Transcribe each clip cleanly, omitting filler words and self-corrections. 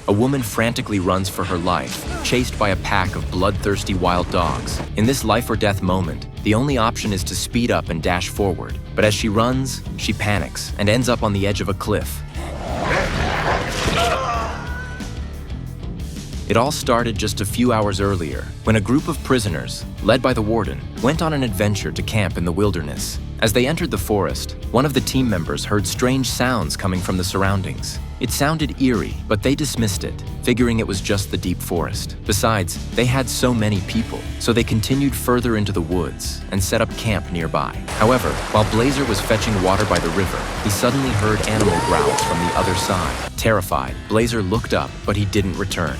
A woman frantically runs for her life, chased by a pack of bloodthirsty wild dogs. In this life-or-death moment, the only option is to speed up and dash forward. But as she runs, she panics and ends up on the edge of a cliff. It all started just a few hours earlier, when a group of prisoners, led by the warden, went on an adventure to camp in the wilderness. As they entered the forest, one of the team members heard strange sounds coming from the surroundings. It sounded eerie, but they dismissed it, figuring it was just the deep forest. Besides, they had so many people, so they continued further into the woods and set up camp nearby. However, while Blazer was fetching water by the river, he suddenly heard animal growls from the other side. Terrified, Blazer looked up, but he didn't return.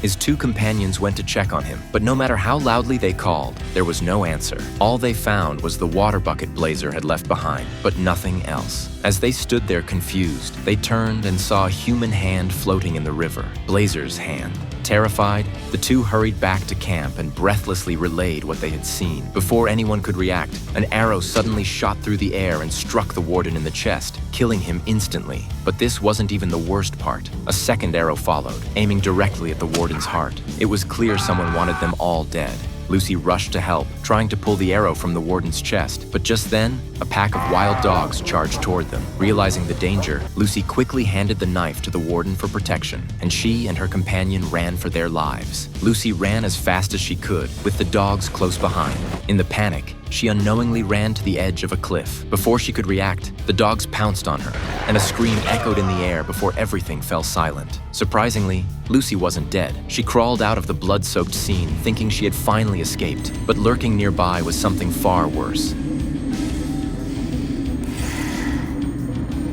His two companions went to check on him, but no matter how loudly they called, there was no answer. All they found was the water bucket Blazer had left behind, but nothing else. As they stood there confused, they turned and saw a human hand floating in the river, Blazer's hand. Terrified, the two hurried back to camp and breathlessly relayed what they had seen. Before anyone could react, an arrow suddenly shot through the air and struck the warden in the chest, killing him instantly. But this wasn't even the worst part. A second arrow followed, aiming directly at the warden's heart. It was clear someone wanted them all dead. Lucy rushed to help, trying to pull the arrow from the warden's chest. But just then, a pack of wild dogs charged toward them. Realizing the danger, Lucy quickly handed the knife to the warden for protection, and she and her companion ran for their lives. Lucy ran as fast as she could, with the dogs close behind. In the panic, she unknowingly ran to the edge of a cliff. Before she could react, the dogs pounced on her, and a scream echoed in the air before everything fell silent. Surprisingly, Lucy wasn't dead. She crawled out of the blood-soaked scene, thinking she had finally escaped. But lurking nearby was something far worse.